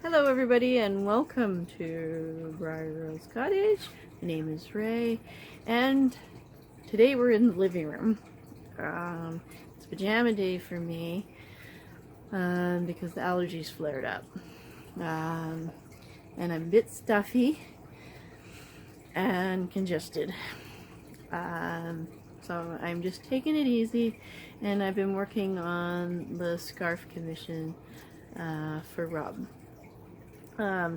Hello everybody and welcome to Briar Rose Cottage. My name is Ray and today we're in the living room. It's pajama day for me because the allergies flared up. And I'm a bit stuffy and congested. So I'm just taking it easy, and I've been working on the scarf commission for Rob.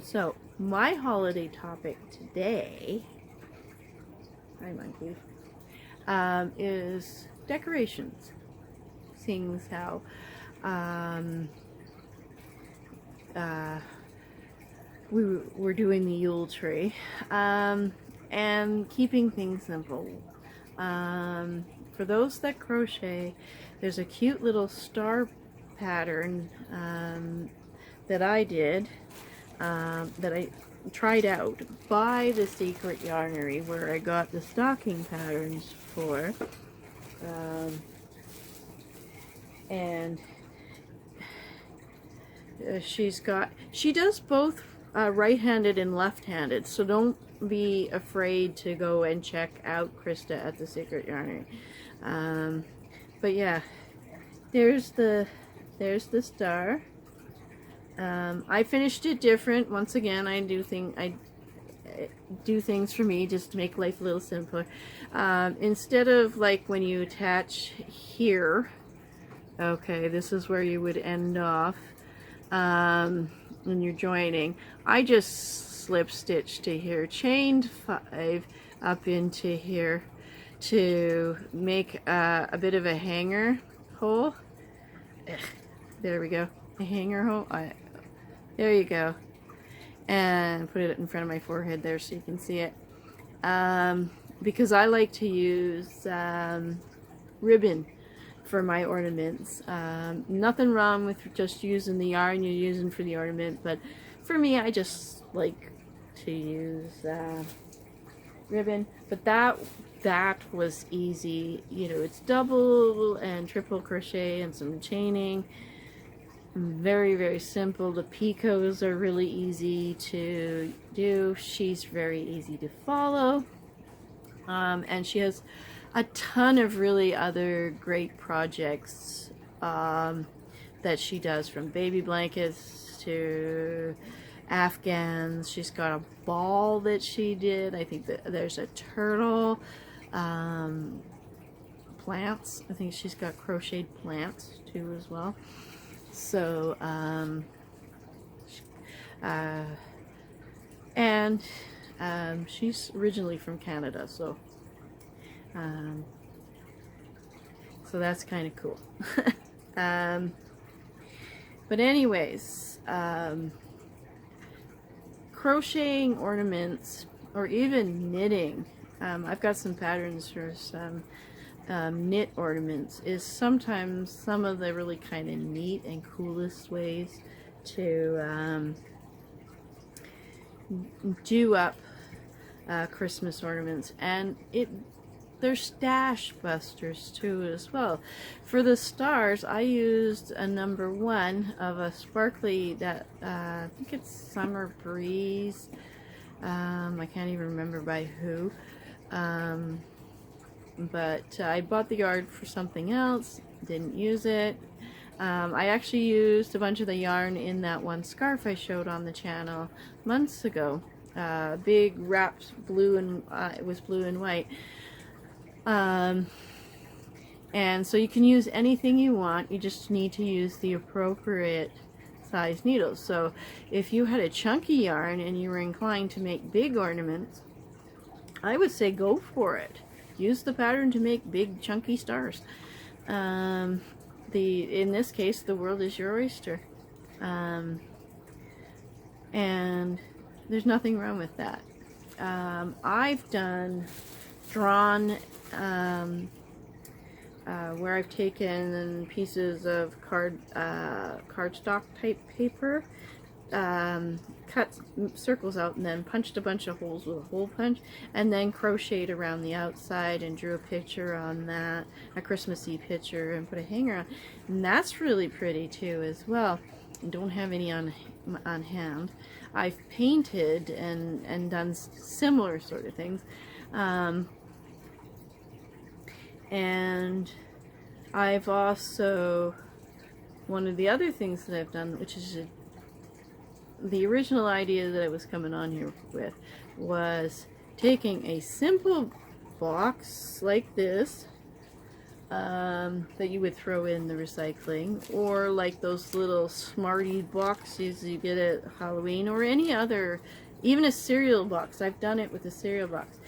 So my holiday topic today, hi monkey, is decorations. Seeing as how we're doing the Yule tree, and keeping things simple. For those that crochet, there's a cute little star pattern that I did, that I tried out by the Secret Yarnery, where I got the stocking patterns for, and she does both right-handed and left-handed, so don't be afraid to go and check out Krista at the Secret Yarnery. But yeah, there's the star. I finished it different. Once again, I do things for me just to make life a little simpler. Instead of like when you attach here, okay, this is where you would end off when you're joining. I just slip stitched to here, chained 5 up into here to make a bit of a hanger hole. There we go, a hanger hole. There you go, and put it in front of my forehead there so you can see it, because I like to use ribbon for my ornaments. Nothing wrong with just using the yarn you're using for the ornament, but for me, I just like to use ribbon. But that was easy. You know, it's double and triple crochet and some chaining. Very, very simple. The picots are really easy to do. She's very easy to follow, and she has a ton of really other great projects that she does, from baby blankets to Afghans. She's got a ball that she did. I think that there's a turtle. Plants. I think she's got crocheted plants too as well. So she's originally from Canada, so that's kind of cool. But anyways, crocheting ornaments or even knitting, I've got some patterns for some knit ornaments, is sometimes some of the really kind of neat and coolest ways to do up Christmas ornaments. And they're stash busters too as well. For the stars, I used a number 1 of a sparkly, that I think it's Summer Breeze. I can't even remember by who. But I bought the yarn for something else, didn't use it. I actually used a bunch of the yarn in that one scarf I showed on the channel months ago. Big wrapped blue, and it was blue and white. And so you can use anything you want, you just need to use the appropriate size needles. So if you had a chunky yarn and you were inclined to make big ornaments, I would say go for it. Use the pattern to make big chunky stars. In this case, the world is your oyster, and there's nothing wrong with that. I've drawn where I've taken pieces of cardstock type paper, cut circles out and then punched a bunch of holes with a hole punch, and then crocheted around the outside and drew a picture on that, a Christmassy picture, and put a hanger on. And that's really pretty too as well. don't have any on hand. I've painted and done similar sort of things, and I've also, one of the other things that I've done, which is the original idea that I was coming on here with, was taking a simple box like this, that you would throw in the recycling, or like those little Smartie boxes you get at Halloween, or any other, even a cereal box. I've done it with a cereal box.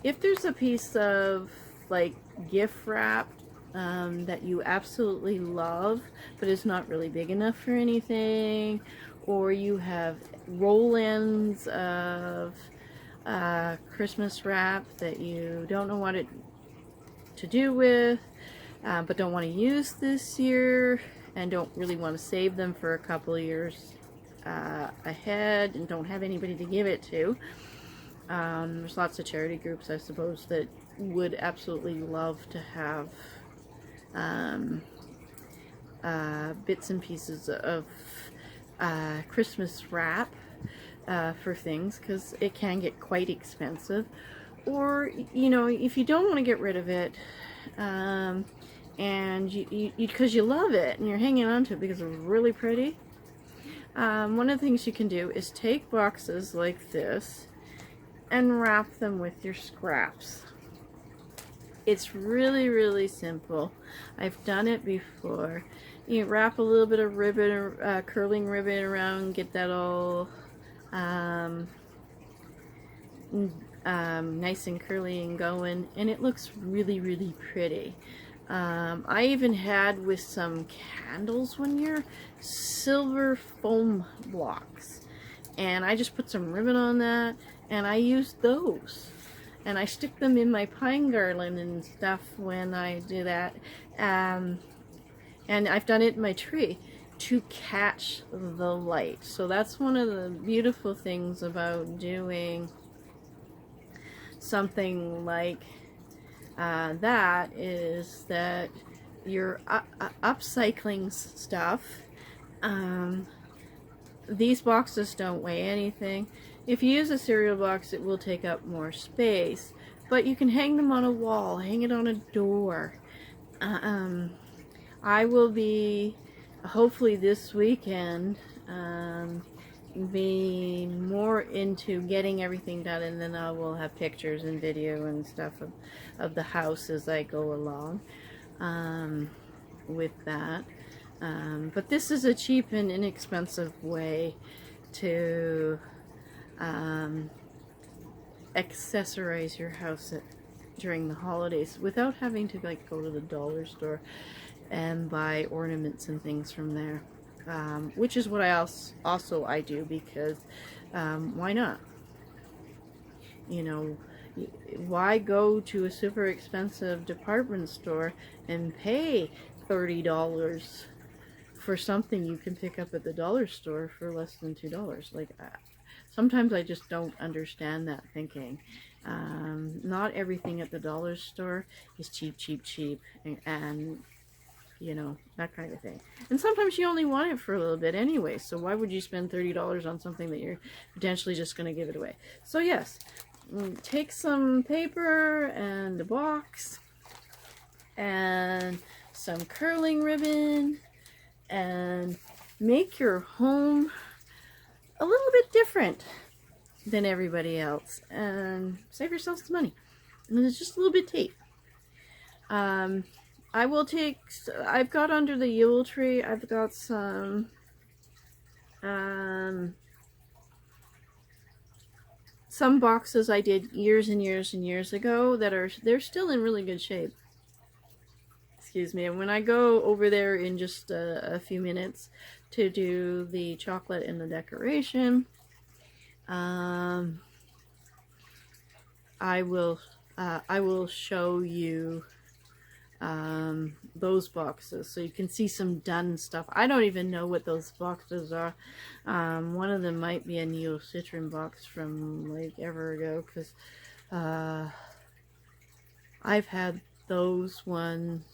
If there's a piece of like gift wrap that you absolutely love, but it's not really big enough for anything, or you have roll ends of Christmas wrap that you don't know what to do with, but don't want to use this year, and don't really want to save them for a couple of years ahead, and don't have anybody to give it to. There's lots of charity groups, I suppose, that would absolutely love to have bits and pieces of Christmas wrap for things, because it can get quite expensive. Or, you know, if you don't want to get rid of it, and because you love it and you're hanging on to it because it's really pretty, one of the things you can do is take boxes like this and wrap them with your scraps. It's really, really simple. I've done it before. You wrap a little bit of ribbon, curling ribbon around, get that all nice and curly and going, and it looks really, really pretty. I even had with some candles one year, silver foam blocks, and I just put some ribbon on that, and I used those, and I stick them in my pine garland and stuff when I do that, and I've done it in my tree to catch the light. So that's one of the beautiful things about doing something like that, is that you're upcycling stuff. These boxes don't weigh anything. If you use a cereal box, it will take up more space, but you can hang them on a wall, hang it on a door. I will be, hopefully this weekend, be more into getting everything done, and then I will have pictures and video and stuff of the house as I go along with that. But this is a cheap and inexpensive way to accessorize your house during the holidays without having to like go to the dollar store and buy ornaments and things from there. Which is what I also do, because why not? You know, why go to a super expensive department store and pay $30 for something you can pick up at the dollar store for less than $2? Like, sometimes I just don't understand that thinking. Not everything at the dollar store is cheap, and you know, that kind of thing. And sometimes you only want it for a little bit anyway, so why would you spend $30 on something that you're potentially just going to give it away? So yes, take some paper and a box and some curling ribbon and make your home a little bit different than everybody else, and save yourself some money. And it's just a little bit of tape. I've got under the Yule tree, I've got some boxes I did years and years ago that they're still in really good shape. Excuse me. And when I go over there in just a few minutes to do the chocolate and the decoration, I will show you those boxes so you can see some done stuff. I don't even know what those boxes are. One of them might be a Neo Citron box from like ever ago, because I've had those ones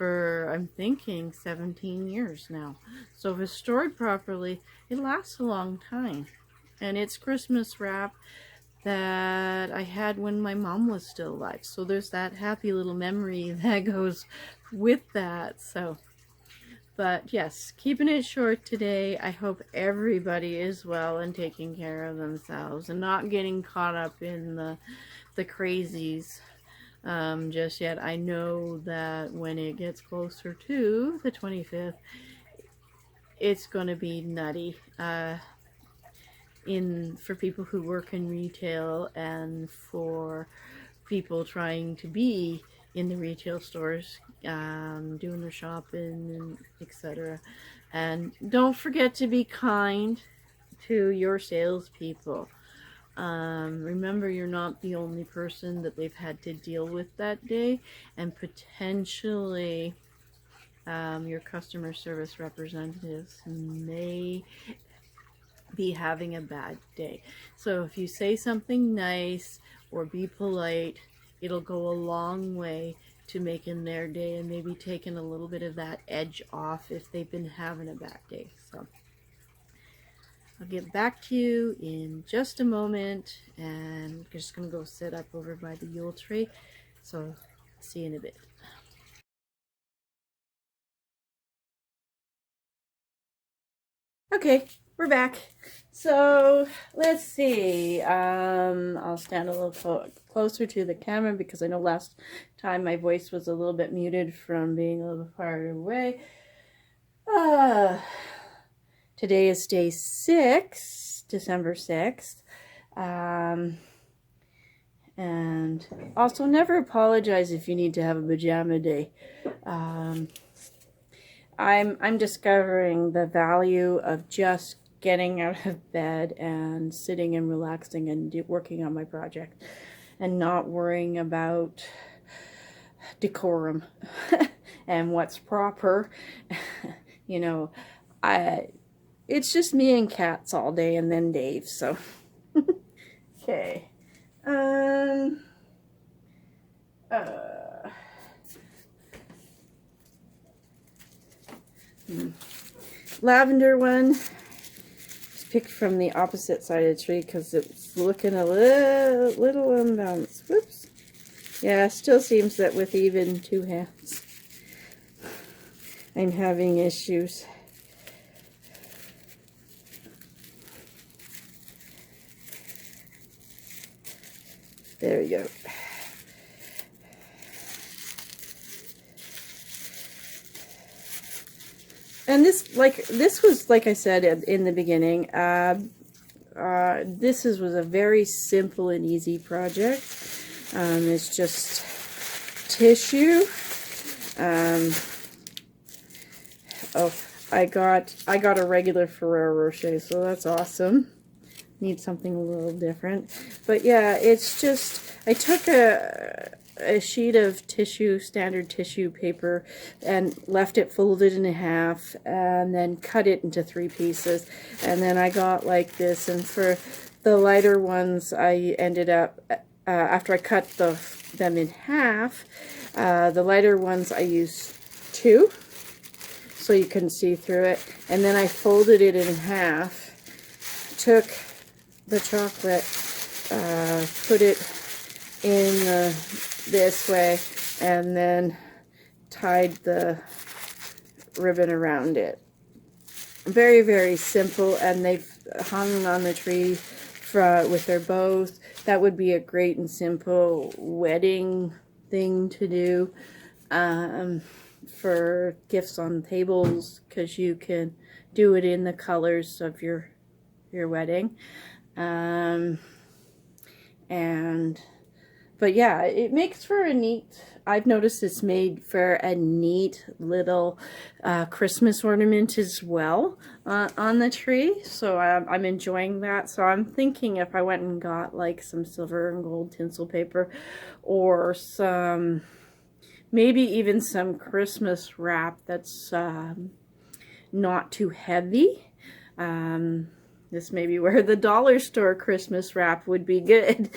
for, I'm thinking, 17 years now. So if it's stored properly, it lasts a long time. And it's Christmas wrap that I had when my mom was still alive. So there's that happy little memory that goes with that. So, but yes, keeping it short today. I hope everybody is well and taking care of themselves and not getting caught up in the crazies just yet. I know that when it gets closer to the 25th, it's going to be nutty. For people who work in retail and for people trying to be in the retail stores, doing their shopping and etc. And don't forget to be kind to your salespeople. Remember, you're not the only person that they've had to deal with that day, and potentially your customer service representatives may be having a bad day. So if you say something nice or be polite, it'll go a long way to making their day and maybe taking a little bit of that edge off if they've been having a bad day. So I'll get back to you in just a moment, and I'm just going to go sit up over by the Yule tree. So see you in a bit. Okay, we're back. So let's see. I'll stand a little closer to the camera because I know last time my voice was a little bit muted from being a little far away. Today is day 6, December 6th. And also never apologize if you need to have a pajama day. I'm discovering the value of just getting out of bed and sitting and relaxing and working on my project and not worrying about decorum and what's proper. You know, it's just me and cats all day and then Dave, so. Okay. Lavender one, just picked from the opposite side of the tree because it's looking a little unbalanced. Whoops. Yeah, still seems that with even 2 hands, I'm having issues. There we go. And this was, like I said in the beginning, this was a very simple and easy project. It's just tissue. Oh, I got a regular Ferrero Rocher, so that's awesome. Need something a little different. But yeah, it's just, I took a sheet of tissue, standard tissue paper, and left it folded in half, and then cut it into 3 pieces. And then I got like this, and for the lighter ones, I ended up, after I cut them in half, the lighter ones I used 2, so you couldn't see through it. And then I folded it in half, took the chocolate, put it in this way, and then tied the ribbon around it. Very, very simple, and they've hung on the tree with their bows. That would be a great and simple wedding thing to do for gifts on tables, because you can do it in the colors of your wedding. But yeah, it makes for a neat, I've noticed it's made for a neat little Christmas ornament as well on the tree. So I'm enjoying that. So I'm thinking if I went and got like some silver and gold tinsel paper, or some, maybe even some Christmas wrap that's not too heavy. This may be where the dollar store Christmas wrap would be good.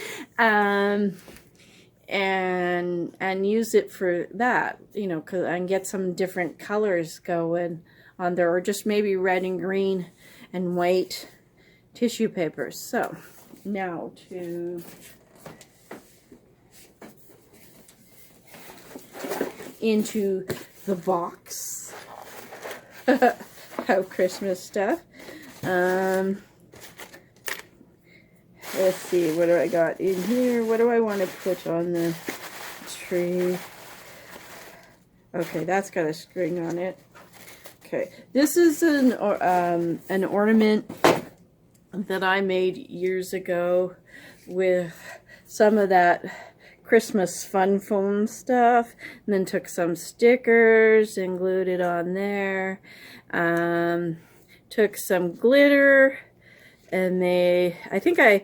and use it for that, you know, and get some different colors going on there, or just maybe red and green and white tissue papers. So now into the box of Christmas stuff. Let's see, what do I got in here? What do I want to put on the tree? Okay, that's got a string on it. Okay, this is an ornament that I made years ago with some of that Christmas fun foam stuff, and then took some stickers and glued it on there. Took some glitter, and I think I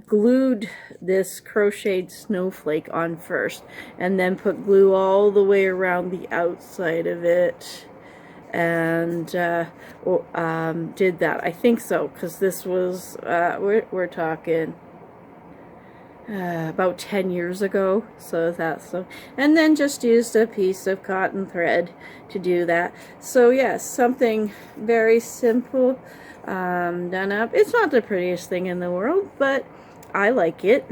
glued this crocheted snowflake on first, and then put glue all the way around the outside of it, and did that. I think so, because this was, we're talking about 10 years ago, so that's so. And then just used a piece of cotton thread to do that. So yes, something very simple, done up. It's not the prettiest thing in the world, but I like it.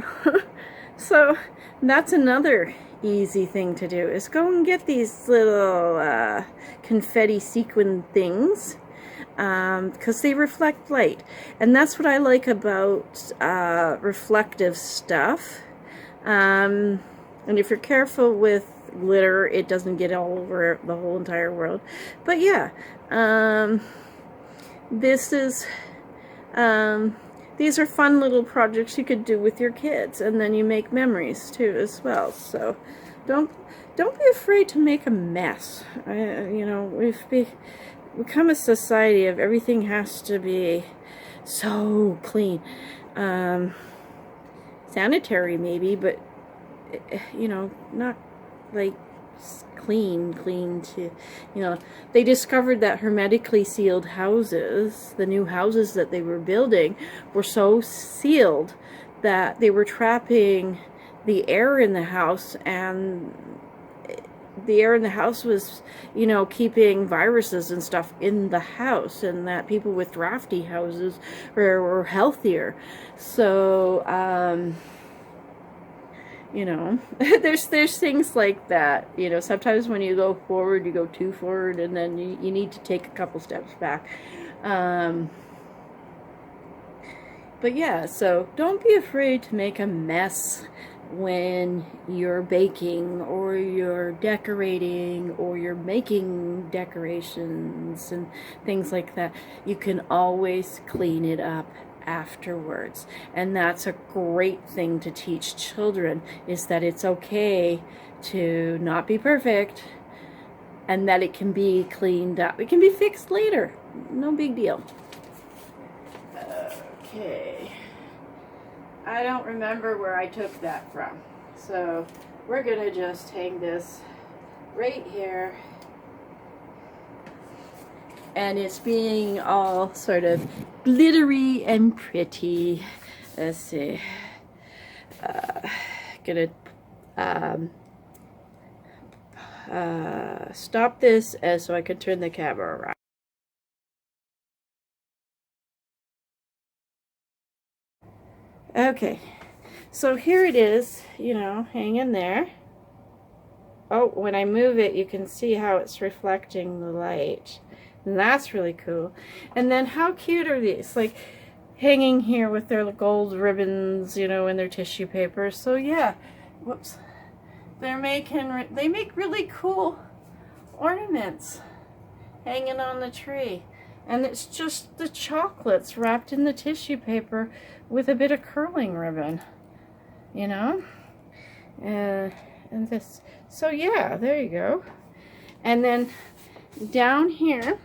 So that's another easy thing to do, is go and get these little confetti sequin things, because they reflect light, and that's what I like about reflective stuff. And if you're careful with glitter, it doesn't get all over the whole entire world. But yeah, this is these are fun little projects you could do with your kids, and then you make memories too as well. So don't be afraid to make a mess. You know, we've become a society of everything has to be so clean, sanitary maybe, but you know, not like clean to, you know. They discovered that hermetically sealed houses, the new houses that they were building, were so sealed that they were trapping the air in the house, and the air in the house was, you know, keeping viruses and stuff in the house, and that people with drafty houses were healthier. So you know, there's things like that. You know, sometimes when you go forward, you go too forward, and then you need to take a couple steps back. But yeah, so don't be afraid to make a mess when you're baking, or you're decorating, or you're making decorations and things like that. You can always clean it up afterwards, and that's a great thing to teach children, is that it's okay to not be perfect, and that it can be cleaned up. It can be fixed later. No big deal. Okay, I don't remember where I took that from, so we're gonna just hang this right here. And it's being all sort of glittery and pretty. Let's see. Gonna stop this so I can turn the camera around. Okay, so here it is, you know, hanging there. Oh, when I move it, you can see how it's reflecting the light. And that's really cool. And then how cute are these? Like hanging here with their gold ribbons, you know, and their tissue paper. So yeah, whoops. They make really cool ornaments hanging on the tree. And it's just the chocolates wrapped in the tissue paper with a bit of curling ribbon, you know? And this. So yeah, there you go. And then down here,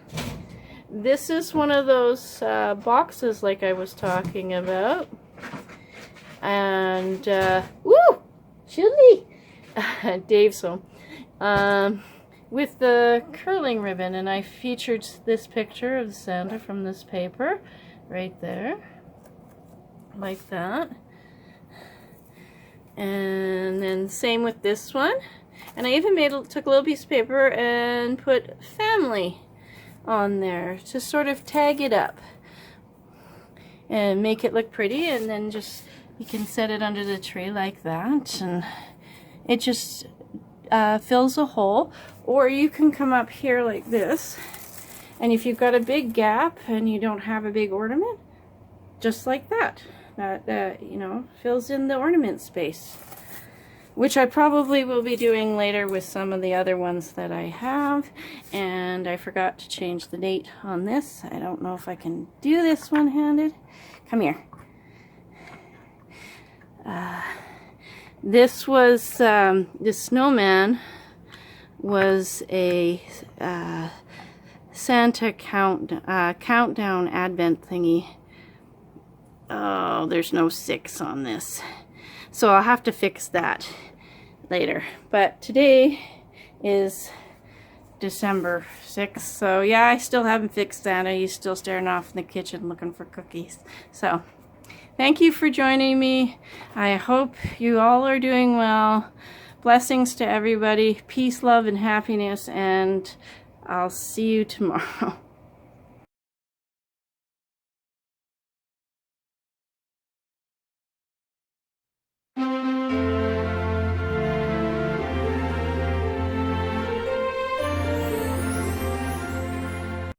this is one of those boxes like I was talking about. And, woo! Chilly! Dave's home. With the curling ribbon, and I featured this picture of Santa from this paper right there. Like that. And then same with this one. And I even took a little piece of paper and put family on there to sort of tag it up and make it look pretty. And then just, you can set it under the tree like that, and it just fills a hole. Or you can come up here like this, and if you've got a big gap and you don't have a big ornament, just like that, you know, fills in the ornament space, which I probably will be doing later with some of the other ones that I have. And I forgot to change the date on this. I don't know if I can do this one-handed. Come here. This was, this snowman was a Santa countdown advent thingy. Oh, there's no 6 on this. So I'll have to fix that later. But today is December 6th. So yeah, I still haven't fixed Santa. He's still staring off in the kitchen looking for cookies. So thank you for joining me. I hope you all are doing well. Blessings to everybody. Peace, love, and happiness. And I'll see you tomorrow.